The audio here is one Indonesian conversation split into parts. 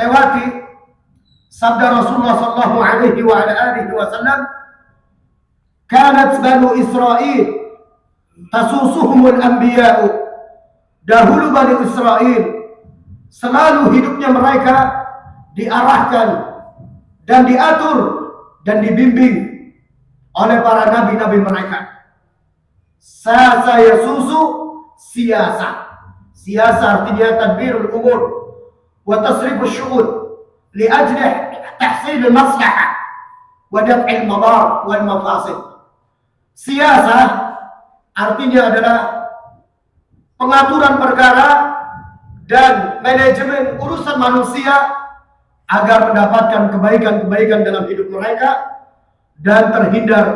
lewati sabda Rasulullah sallallahu alaihi wa ala alihi wasallam, "Kanat Banu Israil tasusuhumul anbiya'u." Dahulu Bani Israel selalu hidupnya mereka diarahkan dan diatur dan dibimbing oleh para nabi-nabi mereka. Sasa yasusu siyasa. Siyasa artinya tadbirul umur wa tasrifus syu'un li ajli tahsil al-maslahah wa daf'il madar wal mafasid. Siyasa artinya adalah pengaturan perkara dan manajemen urusan manusia agar mendapatkan kebaikan-kebaikan dalam hidup mereka dan terhindar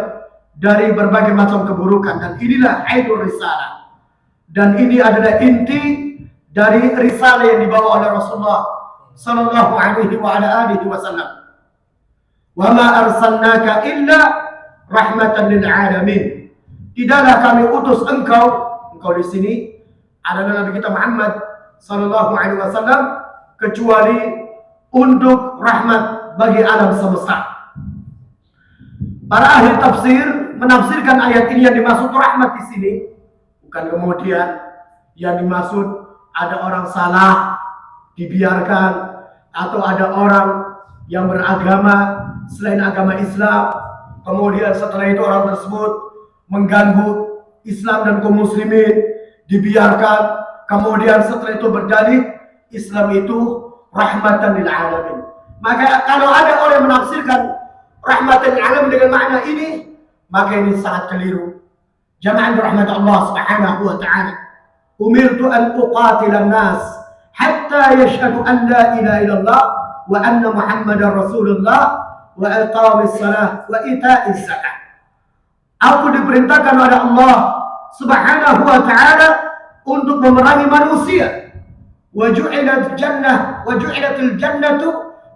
dari berbagai macam keburukan. Dan inilah ainul risalah. Dan ini adalah inti dari risalah yang dibawa oleh Rasulullah sallallahu alaihi wa ala alihi wasallam. Wa ma arsalnaka illa rahmatan lil alamin. Tidaklah kami utus engkau di sini adalah Nabi kita Muhammad sallallahu alaihi wasallam kecuali untuk rahmat bagi alam semesta. Para ahli tafsir menafsirkan ayat ini yang dimaksud rahmat di sini bukan kemudian yang dimaksud ada orang salah dibiarkan atau ada orang yang beragama selain agama Islam kemudian setelah itu orang tersebut mengganggu Islam dan kaum muslimin dibiarkan kemudian setelah itu berdalih Islam itu rahmatan lil alamin. Maka kalau ada orang yang menafsirkan rahmatan lil alamin dengan makna ini, maka ini sangat keliru. Jama'an rahmat Allah Subhanahu wa ta'ala. Umirtu an uqatila an-nas hatta yashhadu an la ilaha illallah wa anna Muhammadar Rasulullah wa iqamis salah wa ita'iz zakat. Aku diperintahkan oleh Allah Subhanahu wa ta'ala untuk memerangi manusia. Wa ju'ilatil jannatu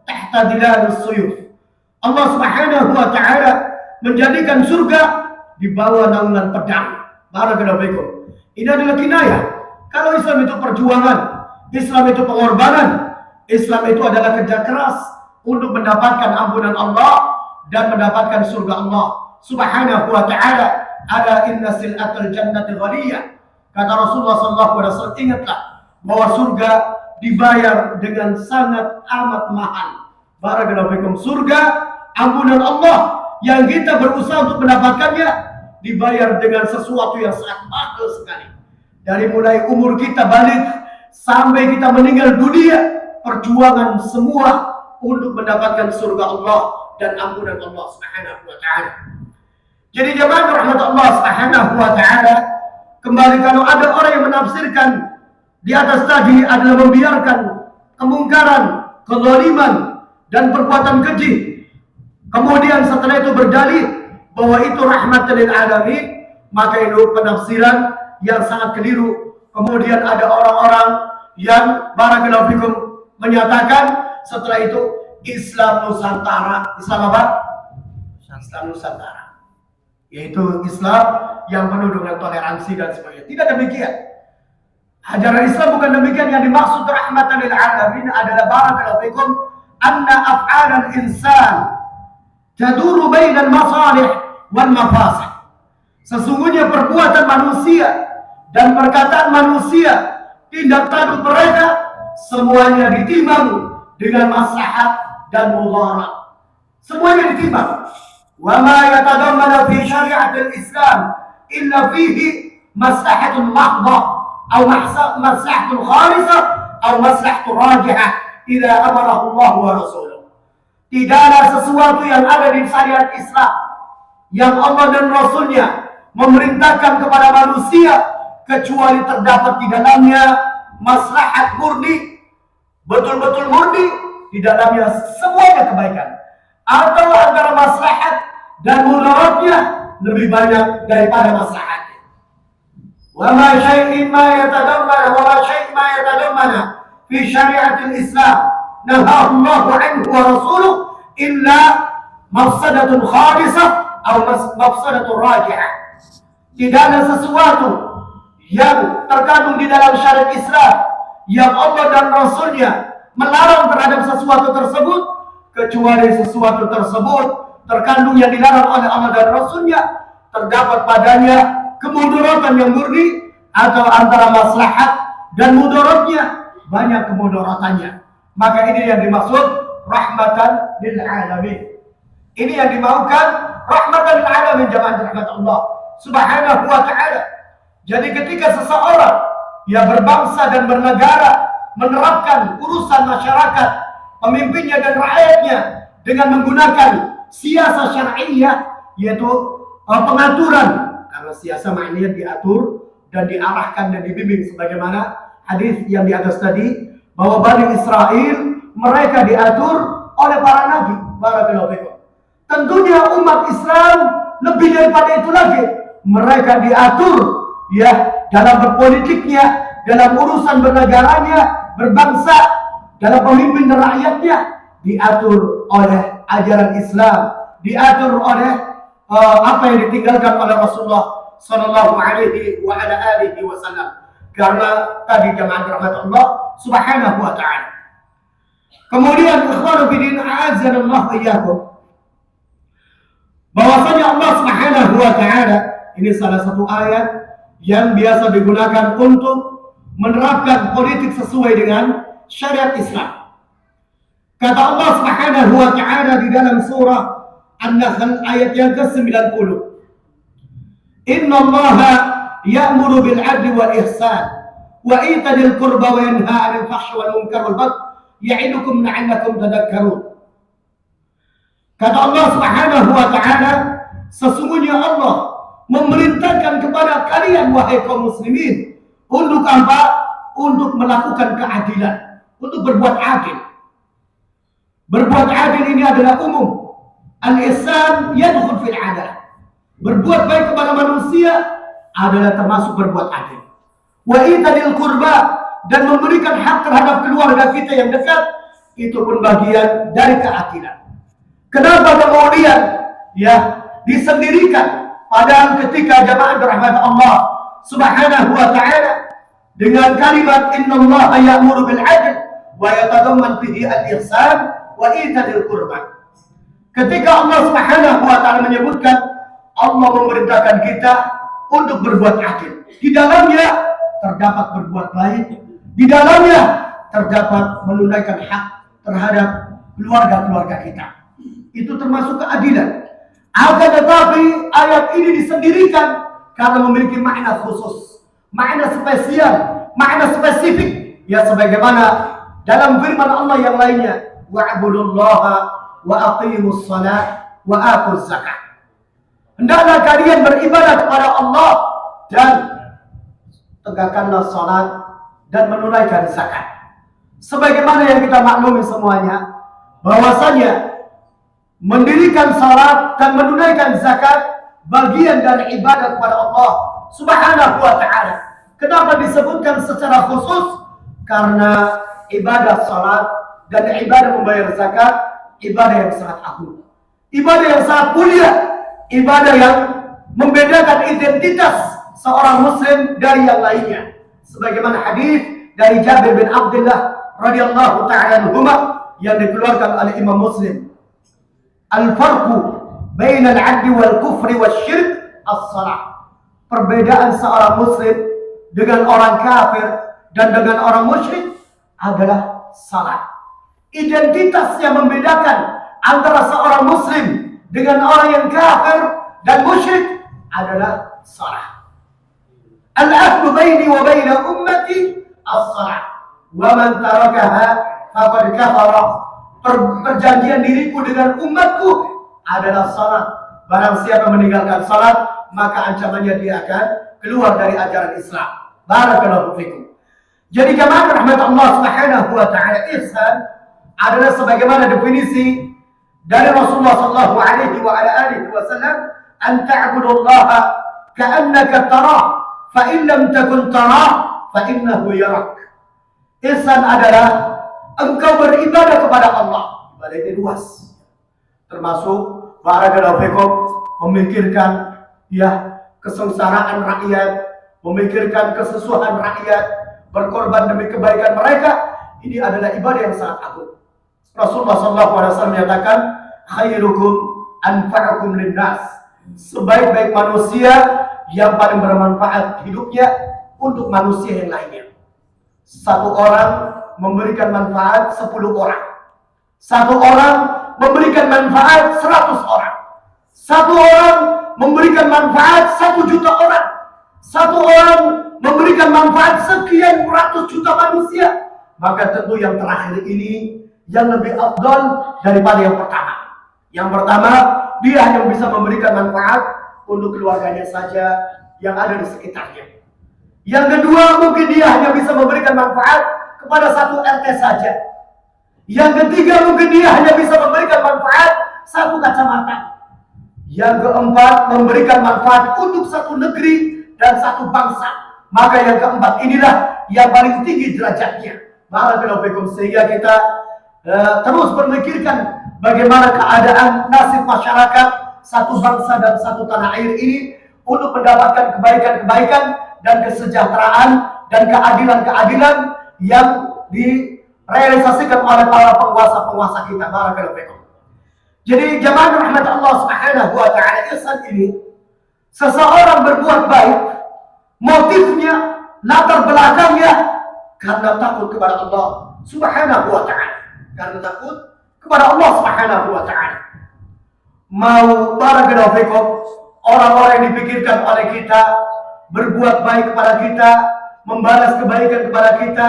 tahta dilalus suyuf. Allah Subhanahu wa ta'ala menjadikan surga di bawah naungan pedang. Barakallahu fikum. Ini adalah kinayah. Kalau Islam itu perjuangan, Islam itu pengorbanan, Islam itu adalah kerja keras untuk mendapatkan ampunan Allah dan mendapatkan surga Allah Subhanahu wa ta'ala. Ala inna sil'atul jannati ghaliyah. Kata Rasulullah SAW, ingatlah bahwa surga dibayar dengan sangat amat mahal. Barakallahu fikum. Surga, ampunan Allah yang kita berusaha untuk mendapatkannya dibayar dengan sesuatu yang sangat mahal sekali. Dari mulai umur kita balik sampai kita meninggal dunia, perjuangan semua untuk mendapatkan surga Allah dan ampunan Allah Subhanahu wa ta'ala. Jadi jemaah rahmat Allah Subhanahu wa ta'ala, kembali kalau ada orang yang menafsirkan di atas tadi adalah membiarkan kemungkaran, kezaliman dan perbuatan keji, kemudian setelah itu berdalih bahwa itu rahmatan lil alamin, maka itu penafsiran yang sangat keliru. Kemudian ada orang-orang yang barakallahu fikum menyatakan setelah itu Islam Nusantara. Islam apa? Islam Nusantara, yaitu Islam yang penuh dengan toleransi dan sebagainya. Tidak demikian. Ajaran Islam bukan demikian. Yang dimaksud rahmatan lil alamin adalah barakallahu fikum anna af'alal insan taduru bainal masalih wal mafasid. Sesungguhnya perbuatan manusia dan perkataan manusia, tindak tanduk mereka semuanya ditimbang dengan maslahat dan mudarat. Semuanya ditimbang. Wa ma yatadammanu fi syari'atil Islam illa fihi maslahatun mahdhah aw maslahatun khalisah aw maslahatun rajihah idza amarahu Allah wa rasuluh. Tidaklah sesuatu yang ada di syariat Islam yang Allah dan Rasulnya memerintahkan kepada manusia kecuali terdapat di dalamnya maslahat murni, betul-betul murni, di dalamnya semuanya kebaikan, atau antara maslahat dan mudaratnya lebih banyak daripada maslahatnya. Wa ma syai'in ma yatadammana fi syari'atil Islam nahahu Allah anhu wa rasuluh illa mafsadatun khalisah atau mafsadatun rajihah. Tidak ada sesuatu yang terkandung di dalam syariat Islam yang Allah dan Rasulnya melarang terhadap sesuatu tersebut kecuali sesuatu tersebut terkandung yang dilarang oleh Allah dan Rasulnya, terdapat padanya kemudaratan yang murni atau antara maslahat dan mudaratnya banyak kemudaratannya, maka ini yang dimaksud rahmatan lil alamin. Ini yang dimaukan rahmatan lil alamin, jamaah rahmat Allah Subhanahu wa taala. Jadi ketika seseorang yang berbangsa dan bernegara menerapkan urusan masyarakat, pemimpinnya dan rakyatnya dengan menggunakan siasa syar'iyyah, yaitu pengaturan, karena siasa maknanya diatur dan diarahkan dan dibimbing sebagaimana hadis yang di atas tadi, bahwa Bani Israel mereka diatur oleh para nabi. Barakallahu fikum. Tentunya umat Islam lebih daripada itu lagi, mereka diatur ya dalam berpolitiknya, dalam urusan bernegaranya, berbangsa, dalam pemimpin dan rakyatnya diatur oleh ajaran Islam, diatur oleh apa yang ditinggalkan oleh Rasulullah sallallahu alaihi wa ala alihi wasallam. Karena tadi jemaah rahmat Allah Subhanahu wa taala. Kemudian ikhwanu fillah a'azzanallahu iyyakum, bahwasanya Allah Subhanahu wa taala ini salah satu ayat yang biasa digunakan untuk menerapkan politik sesuai dengan syariat Islam. Kata Allah Subhanahu wa taala di dalam surah An-Nahl ayat yang ke-90, Innallaha ya'muru bil 'adli wal ihsan wa ita'il qurba wa yanha 'anil fahsyi wal munkar wal baghi ya'idukum la'allakum tadhakkarun. Kata Allah Subhanahu wa taala, sesungguhnya Allah memerintahkan kepada kalian wahai kaum muslimin untuk apa? Untuk melakukan keadilan, untuk berbuat adil. Berbuat adil ini adalah umum. Al-ihsan yadkhul fil 'adalah. Berbuat baik kepada manusia adalah termasuk berbuat adil. Wa ita'il qurba, dan memberikan hak terhadap keluarga kita yang dekat, itu pun bagian dari keadilan. Kenapa kemudian ya disendirikan, padahal ketika jamaah rahmat Allah Subhanahu wa taala dengan kalimat innallaha ya'muru bil 'adl wa yatadamman fihi al-ihsan wa ita'il qurba. Ketika Allah Subhanahu wa taala menyebutkan Allah memerintahkan kita untuk berbuat adil, di dalamnya terdapat berbuat baik, di dalamnya terdapat menunaikan hak terhadap keluarga-keluarga kita. Itu termasuk keadilan. Akan tetapi ayat ini disendirikan karena memiliki makna khusus, makna spesial, makna spesifik. Ya sebagaimana dalam firman Allah yang lainnya, wa'budullaha wa aqimus shalah wa atuz zakah. Hendaklah kalian beribadah kepada Allah dan tegakkanlah salat dan menunaikan zakat. Sebagaimana yang kita maklumi semuanya, bahwasanya mendirikan salat dan menunaikan zakat bagian dari ibadah kepada Allah Subhanahu wa taala. Kenapa disebutkan secara khusus? Karena ibadah salat dan ibadah membayar zakat ibadah yang sangat agung, ibadah yang sangat mulia, ibadah yang membedakan identitas seorang muslim dari yang lainnya. Sebagaimana hadis dari Jabir bin Abdullah radhiyallahu taala anhuma yang dikeluarkan oleh Imam Muslim, al-farqu bainal 'adli wal kufri wasyirk as-salah. Perbedaan seorang muslim dengan orang kafir dan dengan orang musyrik adalah salat. Identitas yang membedakan antara seorang muslim dengan orang yang kafir dan musyrik adalah salat. Al-ahdu baini wa baina ummati as-salat. Wa man tarakaha faqad kafara. Perjanjian diriku dengan umatku adalah salat. Barang siapa meninggalkan salat, maka ancamannya dia akan keluar dari ajaran Islam. Barakallahu fikum. Jadi jamaah rahmat Allah Subhanahu wa taala, ihsan adalah sebagaimana definisi dari Rasulullah sallallahu alaihi wa ala alihi wasallam, an ta'budullaha ka'annaka tarah fa in lam takun tarah fa innahu yarak. Ihsan adalah engkau beribadah kepada Allah. Ibadah itu luas, termasuk barakallahu fikum memikirkan ya kesengsaraan rakyat, memikirkan kesusahan rakyat, berkorban demi kebaikan mereka, ini adalah ibadah yang sangat agung. Rasulullah SAW menyatakan, khairukum anfa'ukum linnas. Sebaik-baik manusia yang paling bermanfaat hidupnya untuk manusia yang lainnya. Satu orang memberikan manfaat 10 orang. Satu orang memberikan manfaat 100 orang. Satu orang memberikan manfaat 1 juta orang. Satu orang memberikan manfaat sekian ratus juta manusia. Maka tentu yang terakhir ini yang lebih afdal daripada yang pertama. Yang pertama, dia hanya bisa memberikan manfaat untuk keluarganya saja yang ada di sekitarnya. Yang kedua, mungkin dia hanya bisa memberikan manfaat kepada satu RT saja. Yang ketiga, mungkin dia hanya bisa memberikan manfaat satu kecamatan. Yang keempat, memberikan manfaat untuk satu negeri dan satu bangsa. Maka yang keempat inilah yang paling tinggi derajatnya. Barakallahu fikum, sehingga kita terus memikirkan bagaimana keadaan nasib masyarakat satu bangsa dan satu tanah air ini untuk mendapatkan kebaikan-kebaikan dan kesejahteraan dan keadilan-keadilan yang direalisasikan oleh para penguasa-penguasa kita. Barakallahu fikum. Jadi jamaah rahmat Allah Subhanahu wa taala, ihsan ini seseorang berbuat baik, motifnya, latar belakangnya karena takut kepada Allah Subhanahu wa taala. Karena takut kepada Allah Subhanahu wa taala. Mau barakallahu fikum, orang-orang yang dipikirkan oleh kita berbuat baik kepada kita, membalas kebaikan kepada kita,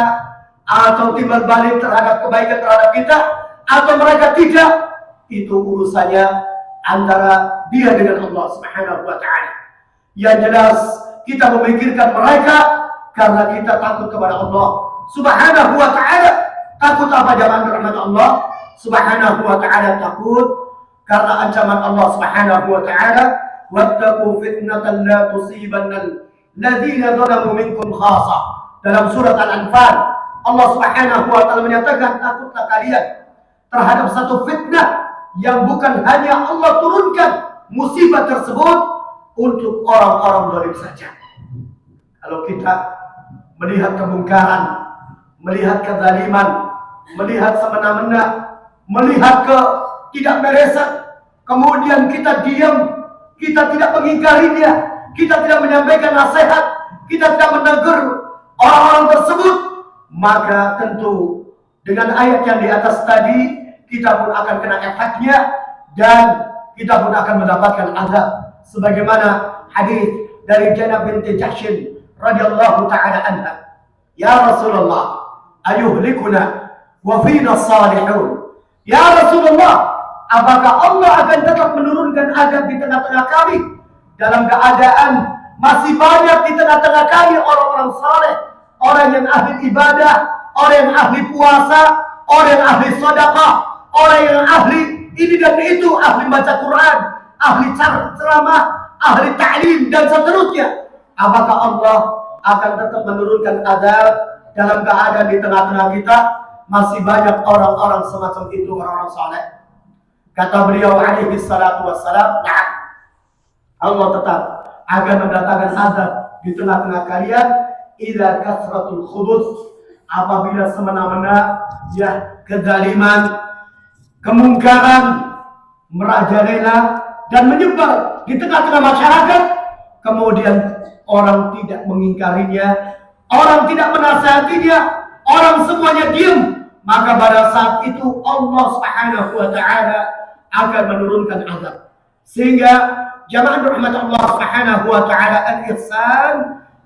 atau timbal balik terhadap kebaikan terhadap kita, atau mereka tidak, itu urusannya antara dia dengan Allah Subhanahu wa taala. Yang jelas kita memikirkan mereka karena kita takut kepada Allah Subhanahu wa taala. Takut apa jamaah rahmat Allah Subhanahu wa taala? Takut karena ancaman Allah Subhanahu wa taala, wattaqu fitnatan la tusibanna alladziina zalamu minkum khassah. Dalam surat Al-Anfal, Allah Subhanahu wa taala menyatakan, takutlah kalian terhadap satu fitnah yang bukan hanya Allah turunkan musibah tersebut untuk orang-orang zalim saja. Kalau kita melihat kemungkaran, melihat kezaliman, melihat semena-mena, melihat ketidakberesan, kemudian kita diam, kita tidak mengingkarinya, kita tidak menyampaikan nasihat, kita tidak menegur orang-orang tersebut, maka tentu dengan ayat yang di atas tadi kita pun akan kena efeknya dan kita pun akan mendapatkan azab. Sebagaimana hadis dari Zainab binti Jahsy radhiyallahu taala anha, ya Rasulullah, ayuhlikuna wa fina salihun. Ya Rasulullah, apakah Allah akan tetap menurunkan azab di tengah-tengah kami dalam keadaan masih banyak di tengah-tengah kami orang-orang saleh, orang yang ahli ibadah, orang yang ahli puasa, orang yang ahli sedekah, orang yang ahli ini dan itu, ahli baca Quran, ahli ceramah, ahli ta'lim dan seterusnya. Apakah Allah akan tetap menurunkan azab dalam keadaan di tengah-tengah kita masih banyak orang-orang semacam itu, orang-orang saleh? Kata beliau alaihi salatu wassalam, nah, Allah tetap akan mendatangkan azab di tengah-tengah kalian idza kasratul khubuth, apabila semena-mena ya kezaliman, kemungkaran merajalela dan menyebar di tengah-tengah masyarakat, kemudian orang tidak mengingkarinya, orang tidak menasihatinya, orang semuanya diam, maka pada saat itu Allah Subhanahu wa taala akan menurunkan azab. Sehingga jamaah rahmat Allah Subhanahu wa taala, al-ihsan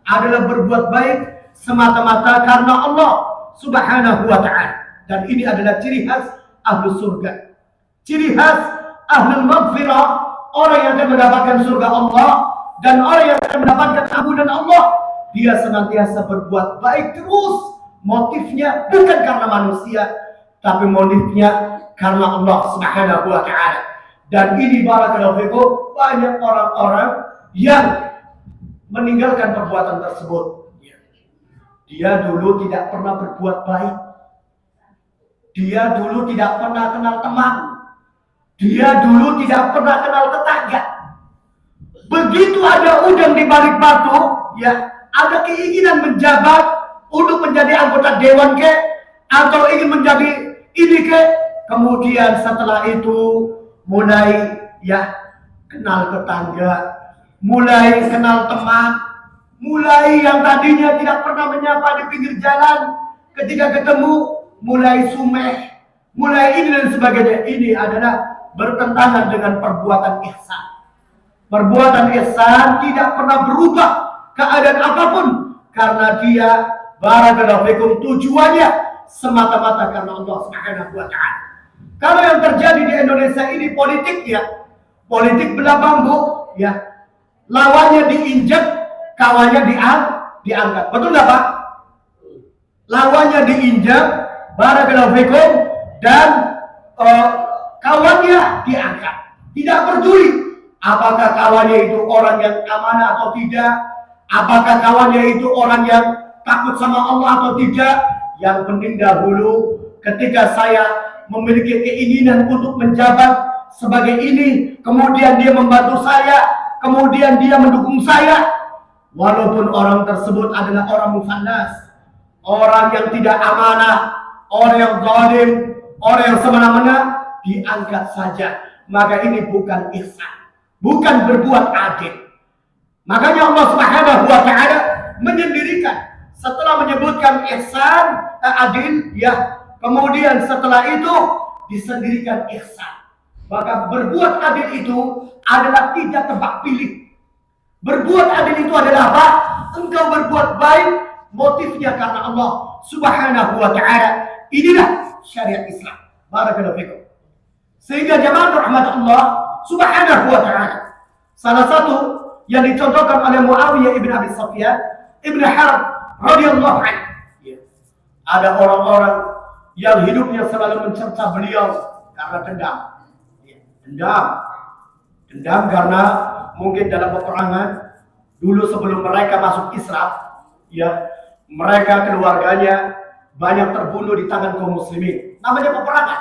adalah berbuat baik semata-mata karena Allah Subhanahu wa taala. Dan ini adalah ciri khas ahlu surga, ciri khas ahlu maghfirah, orang yang akan mendapatkan surga Allah dan orang yang akan mendapatkan ampunan Allah. Dia senantiasa berbuat baik terus, motifnya bukan karena manusia, tapi motifnya karena Allah Subhanahu wa taala. Dan ini barakallahu fikum, banyak orang-orang yang meninggalkan perbuatan tersebut. Dia dulu tidak pernah berbuat baik, dia dulu tidak pernah kenal teman, dia dulu tidak pernah kenal tetangga. Begitu ada udang di balik batu, ya, ada keinginan menjabat untuk menjadi anggota dewan ke, atau ingin menjadi ini ke. Kemudian setelah itu mulai kenal tetangga, mulai kenal teman, mulai yang tadinya tidak pernah menyapa di pinggir jalan, ketika ketemu mulai sumeh, mulai ini dan sebagainya. Ini adalah bertentangan dengan perbuatan ihsan. Perbuatan ihsan tidak pernah berubah keadaan apapun, karena dia barakallahu fikum tujuannya semata-mata karena Allah Subhanahu wa taala. Kalau yang terjadi di Indonesia ini politik belah bambu, lawannya diinjak, kawannya diangkat. Betul nggak Pak? Lawannya diinjak, barakallahu fikum, dan kawannya diangkat. Tidak peduli apakah kawannya itu orang yang amanah atau tidak, apakah kawannya itu orang yang takut sama Allah atau tidak. Yang penting dahulu ketika saya memiliki keinginan untuk menjabat sebagai ini, kemudian dia membantu saya, kemudian dia mendukung saya, walaupun orang tersebut adalah orang mufannas, orang yang tidak amanah, orang yang zalim, orang yang semena-mena, diangkat saja. Maka ini bukan ihsan, bukan berbuat adil. Makanya Allah Subhanahu wa taala menyendirikan setelah menyebutkan ihsan, adil, kemudian setelah itu disendirikan ihsan. Maka berbuat adil itu adalah tidak tebak pilih. Berbuat adil itu adalah apa? Engkau berbuat baik, motifnya karena Allah Subhanahu wa taala. Inilah syariat Islam. Barakallahu fikum. Sehingga jamaah rahmat Allah Subhanahu wa taala, salah satu yang dicontohkan oleh Muawiyah ibn Abi Sufyan ibn Harb radhiyallahu anhu. Ada orang-orang yang hidupnya selalu mencerca beliau karena dendam. Dendam karena mungkin dalam peperangan dulu sebelum mereka masuk Islam, mereka keluarganya banyak terbunuh di tangan kaum muslimin. Namanya peperangan.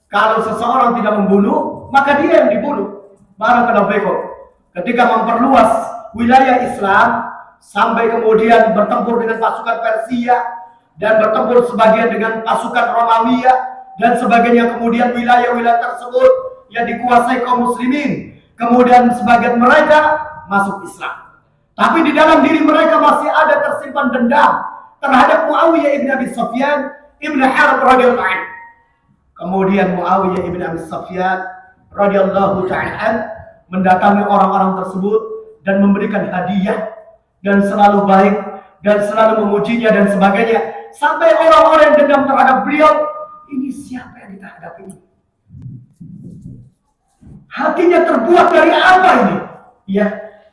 Kalau seseorang tidak membunuh, maka dia yang dibunuh. Barakallahu fikum. Ketika memperluas wilayah Islam sampai kemudian bertempur dengan pasukan Persia dan bertempur sebagian dengan pasukan Romawi dan sebagainya, kemudian wilayah-wilayah tersebut yang dikuasai kaum muslimin, kemudian sebagian mereka masuk Islam. Tapi di dalam diri mereka masih ada tersimpan dendam terhadap Muawiyah ibn Abi Sufyan ibn Harb radhiyallahu anhu. Kemudian Muawiyah ibn Abi Sufyan radhiyallahu ta'ala mendatangi orang-orang tersebut dan memberikan hadiah dan selalu baik dan selalu memujinya dan sebagainya, sampai orang-orang yang dendam terhadap beliau, ini siapa yang kita hadapi ini? Hatinya terbuat dari apa ini?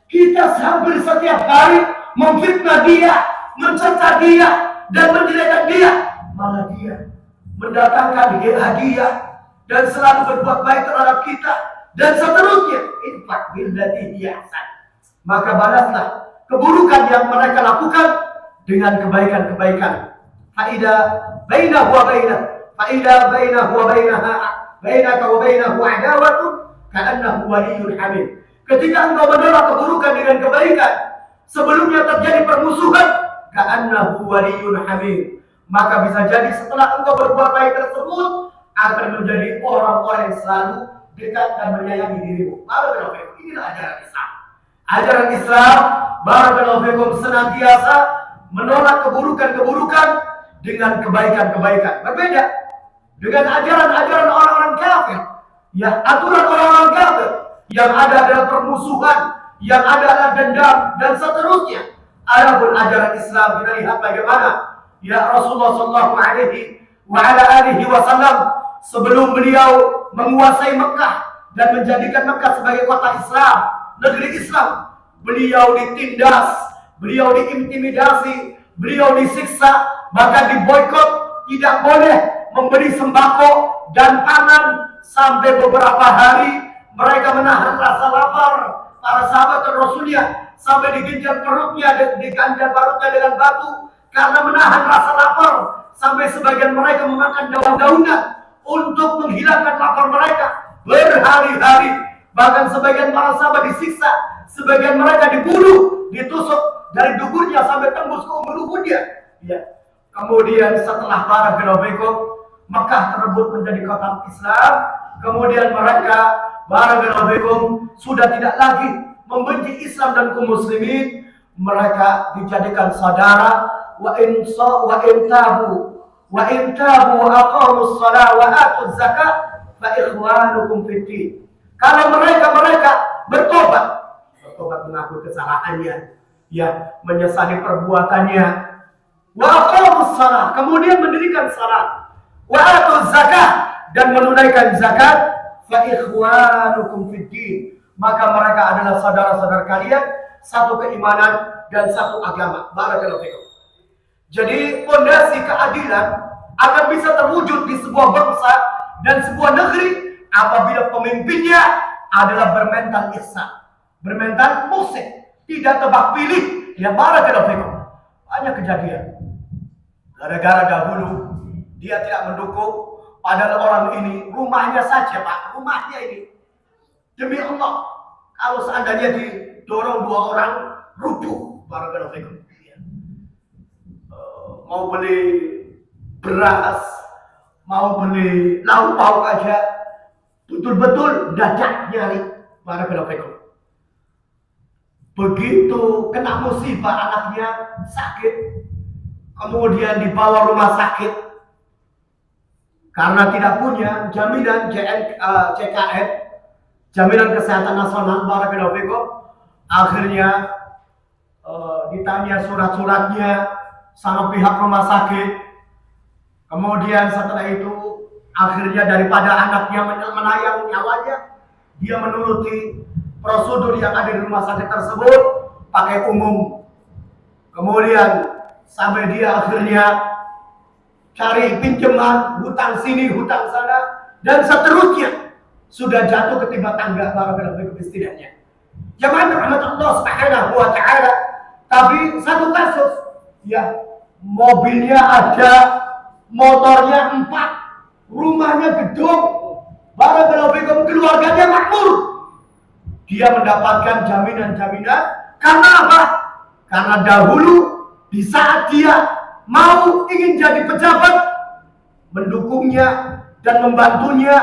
Kita hampir setiap hari memfitnah dia, mencerca dia, dan menjelekan dia, malah dia mendatangkan hadiah dan selalu berbuat baik terhadap kita dan seterusnya. Infaq billati hiya ahsan. Maka balaslah keburukan yang mereka lakukan dengan kebaikan-kebaikan. Faida bainahu wa bainaka wa bainahu adawatun ka'annahu waliyyun hamid. Ketika engkau menolak keburukan dengan kebaikan, sebelumnya terjadi permusuhan, ka'annahu waliyyun hamid. Maka bisa jadi setelah engkau berbuat baik tersebut akan menjadi orang-orang yang selalu dekat dan menyayangi dirimu. Barakallahu fikum. Inilah ajaran Islam. Ajaran Islam, barakallahu fikum, senantiasa menolak keburukan-keburukan dengan kebaikan-kebaikan. Berbeda dengan ajaran-ajaran orang-orang kafir. Aturan orang-orang kafir yang ada adalah permusuhan, yang ada adalah dendam dan seterusnya. Adapun ajaran Islam, kita lihat bagaimana Rasulullah sallallahu alaihi wasallam sebelum beliau menguasai Mekah dan menjadikan Mekah sebagai kota Islam, negeri Islam, beliau ditindas, beliau diintimidasi, beliau disiksa, bahkan diboikot, tidak boleh memberi sembako dan pangan sampai beberapa hari. Mereka menahan rasa lapar para sahabat dan Rasulnya sampai digenjam perutnya, diganjal perutnya dengan batu karena menahan rasa lapar, sampai sebagian mereka memakan daun-daunan untuk menghilangkan lapar mereka berhari-hari. Bahkan sebagian para sahabat disiksa, sebagian mereka dibunuh, ditusuk dari duburnya sampai tembus ke umur tubuhnya. Kemudian setelah barakallahu fikum Mekah terebut menjadi kota Islam, kemudian mereka barakallahu fikum sudah tidak lagi membenci Islam dan kaum muslimin, mereka dijadikan saudara. Wa in tabu aqamus shalah wa atuz zakat fa ikhwanukum fid din. Kalau mereka bertobat mengakui kesalahannya, ya, menyesali perbuatannya, wa aqamus shalah, kemudian mendirikan salat, wa atuz zakat, dan menunaikan zakat, fa ikhwanukum fid din, maka mereka adalah saudara-saudara kalian, satu keimanan dan satu agama. Barakallahu fikum. Jadi fondasi keadilan akan bisa terwujud di sebuah bangsa dan sebuah negeri apabila pemimpinnya adalah bermental ihsan, bermental muhsin, tidak tebak pilih. Ya, barakallahu fikum. Banyak kejadian. Gara-gara dahulu dia tidak mendukung, padahal orang ini rumahnya saja, Pak, rumahnya ini, demi Allah, kalau seandainya didorong 2 orang rubuh. Barakallahu fikum. Mau beli beras, mau beli lauk pauk aja, betul-betul dadak nyari. Barakallahu fikum. Begitu kena musibah anaknya sakit, kemudian dibawa rumah sakit karena tidak punya jaminan JKN, jaminan kesehatan nasional. Barakallahu fikum. Akhirnya ditanya surat-suratnya sama pihak rumah sakit. Kemudian setelah itu akhirnya daripada anaknya melayang nyawanya, dia menuruti prosedur yang ada di rumah sakit tersebut pakai umum. Kemudian sampai dia akhirnya cari pinjaman, hutang sini, hutang sana, dan seterusnya, sudah jatuh ketimpa tangga. Barakallahu fikum istilahnya. Jamaah rahmat Allah Subhanahu wa taala. Tapi satu kasus, ya, mobilnya ada, motornya 4, rumahnya gedung, barakallahu fikum, keluarganya makmur. Dia mendapatkan jaminan-jaminan karena apa? Karena dahulu di saat dia mau ingin jadi pejabat, mendukungnya dan membantunya,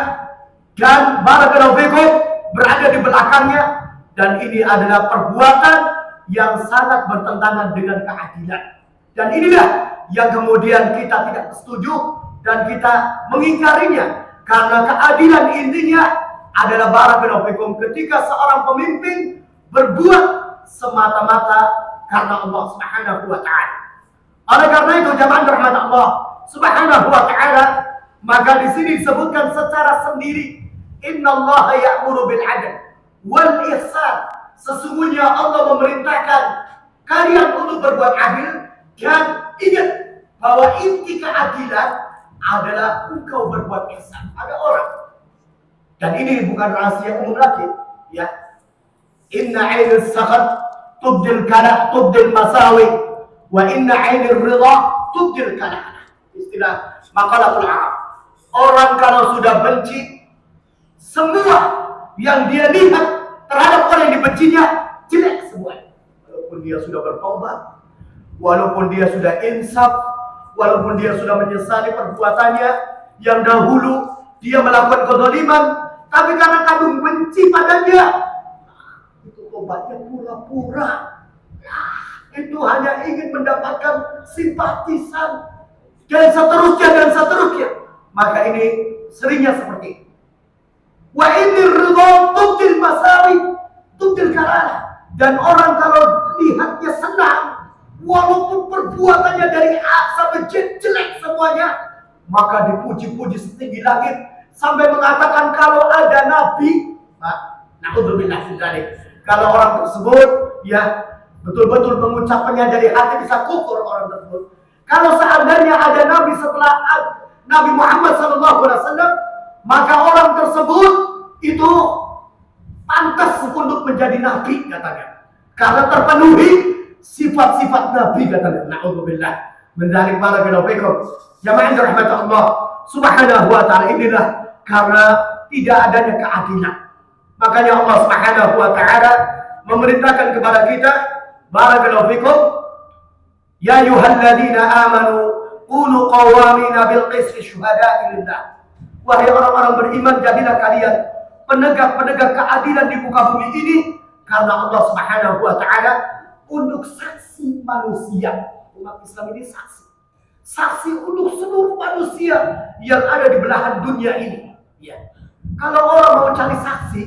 dan barakallahu fikum berada di belakangnya, dan ini adalah perbuatan yang sangat bertentangan dengan keadilan. Dan inilah yang kemudian kita tidak setuju dan kita mengingkarinya, karena keadilan intinya adalah barakallahu fikum ketika seorang pemimpin berbuat semata-mata karena Allah Subhanahu wa taala. Oleh karena itu jamaah rahmat Allah Subhanahu wa taala, maka di sini disebutkan secara sendiri, innallaha ya'muru bil 'adl wal ihsan. Sesungguhnya Allah memerintahkan kalian untuk berbuat adil, dan ingat bahwa inti keadilan adalah engkau berbuat ihsan pada orang. Dan ini bukan rahasia umum lagi, ya. Inna 'ainal sakhat tubdil kalah tubdil masawi, wa inna 'ainir ridha tubdil kalah. Istilah maqalatul Arab. Orang kalau sudah benci, semua yang dia lihat terhadap orang yang dibencinya jelek semua. Walaupun dia sudah bertobat, walaupun dia sudah insaf, walaupun dia sudah menyesali perbuatannya yang dahulu dia melakukan kezaliman, tapi karena kamu benci padanya, itu obatnya pura-pura. Itu hanya ingin mendapatkan simpatisan dan seterusnya. Maka ini seringnya seperti itu. Wa inni ridha tubdil masawi tubdil karalah. Dan orang kalau lihatnya senang, walaupun perbuatannya dari A sampai Z jelek semuanya, maka dipuji-puji setinggi langit sampai mengatakan kalau ada nabi, na'udzubillah min dzalik, kalau orang tersebut ya betul-betul mengucapkannya dari hati bisa kufur orang tersebut. Kalau seandainya ada nabi setelah Nabi Muhammad SAW, maka orang tersebut itu pantas untuk menjadi nabi katanya, karena terpenuhi sifat-sifat nabi katanya. Na'udzubillah min dzalik. Barakallahu fikum. Jamaah rahmat Allah Subhanahu wa taala, inilah karena tidak adanya keadilan. Makanya Allah Subhanahu wa taala memerintahkan kepada kita, barakallahu fikum, ya ayyuhalladzina amanu qu Kunu qawamina bil qisti syuhada'i lillah. Wahai orang-orang beriman, jadilah kalian penegak-penegak keadilan di muka bumi ini karena Allah Subhanahu wa taala, untuk saksi manusia. Umat Islam ini saksi. Saksi untuk seluruh manusia yang ada di belahan dunia ini. Ya. Kalau orang mau cari saksi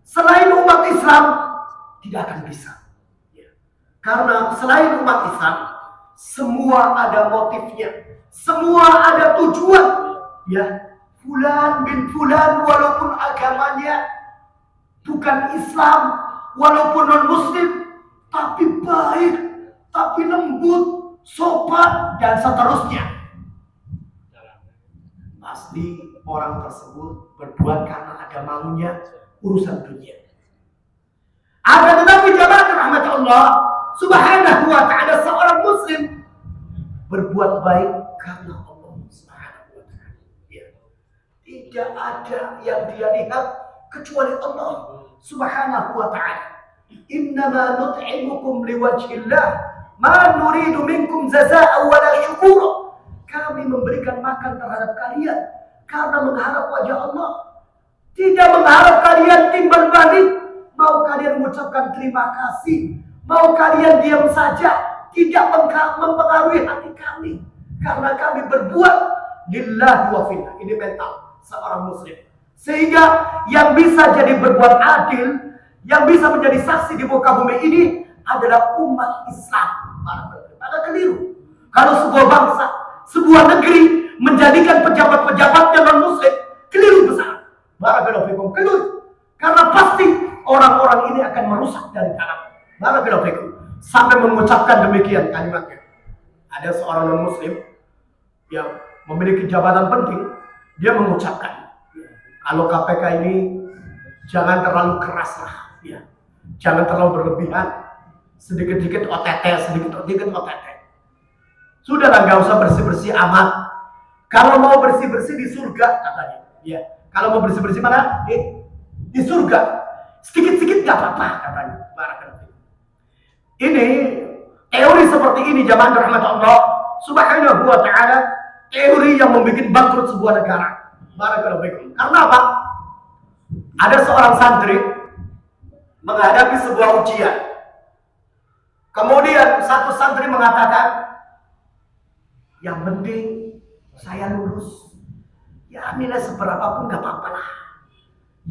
selain umat Islam, tidak akan bisa. Ya. Karena selain umat Islam, semua ada motifnya, semua ada tujuan. Ya, fulan bin fulan walaupun agamanya bukan Islam, walaupun non-Muslim, tapi baik, tapi lembut, sopan, dan seterusnya. Pasti orang tersebut berbuat karena ada maunya urusan dunia. Akan tetapi jamaah rahmat Allah Subhanahu wa ta'ala, seorang Muslim berbuat baik karena Allah Subhanahu wa ta'ala. Ya. Tidak ada yang dia lihat kecuali Allah Subhanahu wa ta'ala. Innama nut'imukum liwajhillah ma nuridu minkum jazaa'a wala syukura. Kami memberikan makan terhadap kalian karena mengharap wajah Allah, tidak mengharap kalian timbal balik. Mau kalian mengucapkan terima kasih, mau kalian diam saja, tidak mempengaruhi hati kami, karena kami berbuat lillahi wa fillah. Ini mental seorang Muslim. Sehingga yang bisa jadi berbuat adil, yang bisa menjadi saksi di muka bumi ini adalah umat Islam. Ada keliru kalau sebuah bangsa, sebuah negeri menjadikan pejabat-pejabatnya non-Muslim, keliru besar. Barakallahu fikum, keliru. Karena pasti orang-orang ini akan merusak dari dalam. Barakallahu fikum. Sampai mengucapkan demikian kalimatnya. Ada seorang non-Muslim yang memiliki jabatan penting, dia mengucapkan, kalau KPK ini jangan terlalu keras lah, ya. Jangan terlalu berlebihan, sedikit-sedikit OTT, sedikit-sedikit OTT. Sudahlah, nggak usah bersih-bersih amat. Kalau mau bersih-bersih di surga katanya, ya. Kalau mau bersih-bersih mana? Di surga. Sedikit-sedikit nggak apa-apa katanya. Ini teori seperti ini jamaah rahmat Allah Subhanahu wa ta'ala, teori yang membuat bangkrut sebuah negara. Barakallahu fikum. Karena apa? Ada seorang santri menghadapi sebuah ujian. Kemudian satu santri mengatakan, yang penting saya lulus. Ya nilai seberapa pun nggak apa-apa lah.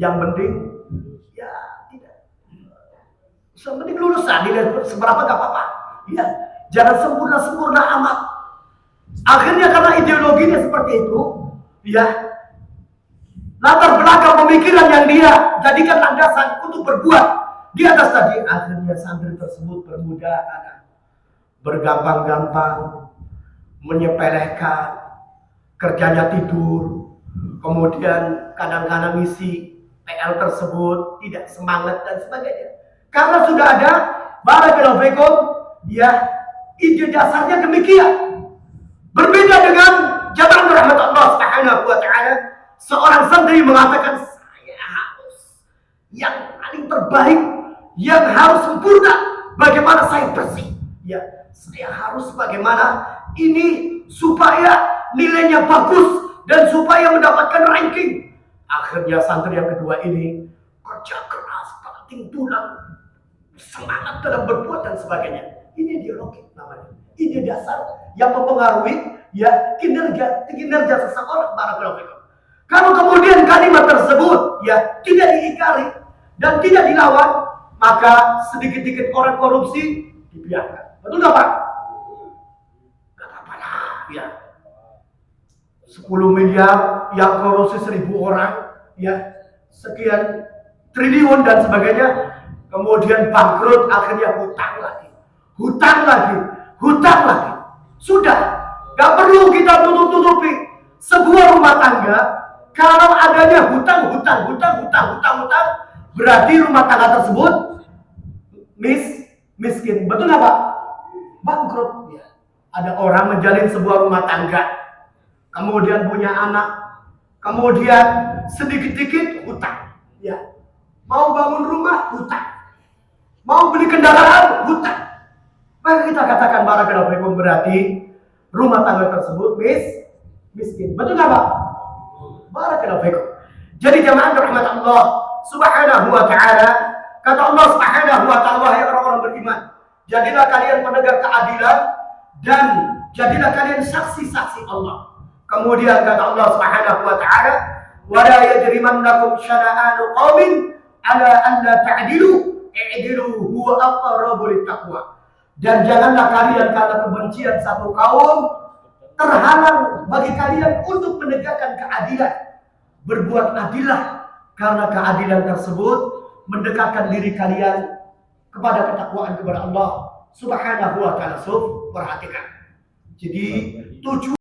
Yang penting ya tidak. Yang penting lulus lah, nilai seberapa nggak apa-apa. Ya, jangan sempurna-sempurna amat. Akhirnya karena ideologinya seperti itu, ya, latar belakang pemikiran yang dia jadikan landasan untuk berbuat di atas tadi, akhirnya santri tersebut bermudah, bergampang-gampang, menyepelekan, kerjanya tidur, kemudian kadang-kadang ngisi PL tersebut tidak semangat dan sebagainya. Karena sudah ada barakallahu fikum, ya, ide dasarnya demikian. Berbeda dengan jabatan rahmat Allah Subhanahu wa ta'ala, seorang santri mengatakan, saya harus yang paling terbaik, yang harus sempurna, bagaimana saya bersih. Ya, saya harus bagaimana ini supaya nilainya bagus dan supaya mendapatkan ranking. Akhirnya santri yang kedua ini kerja keras, banting tulang, semangat dalam berbuat dan sebagainya. Ini ideologi namanya. Ide dasar yang mempengaruhi ya kinerja seseorang. Barakallahu fikum. Kalau kemudian kalimat tersebut ya tidak diingkari dan tidak dilawan, maka sedikit-sedikit orang korupsi dibiarkan. Betul nggak Pak? Nggak apa-apa lah, ya. 10 miliar yang korupsi 1000 orang, ya, sekian triliun dan sebagainya, kemudian bangkrut, akhirnya hutang lagi. Sudah, nggak perlu kita tutup-tutupi sebuah rumah tangga. Kalau adanya hutang, berarti rumah tangga tersebut miskin. Betul nggak Pak? Bangkrut. Ya. Ada orang menjalin sebuah rumah tangga, kemudian punya anak, kemudian sedikit-sedikit hutang. Ya. Mau bangun rumah, hutang. Mau beli kendaraan, hutang. Maka kita katakan barakallahu fikum, berarti rumah tangga tersebut miskin. Betul nggak Pak? Barakallahu fikum. Jadi jamaah rahmat Allah Subhanahu wa taala, kata Allah Subhanahu wa taala, wahai orang-orang beriman, jadilah kalian penegak keadilan dan jadilah kalian saksi-saksi Allah. Kemudian kata Allah Subhanahu wa taala, wa la yajrimannakum syana'anu qaumin ala an la ta'dilu i'dilu huwa aqrabu littaqwa. Dan janganlah kalian karena kebencian satu kaum terhalang bagi kalian untuk menegakkan keadilan. Berbuat adillah, karena keadilan tersebut mendekatkan diri kalian kepada ketakwaan kepada Allah Subhanahu wa taala. Perhatikan. Jadi tujuan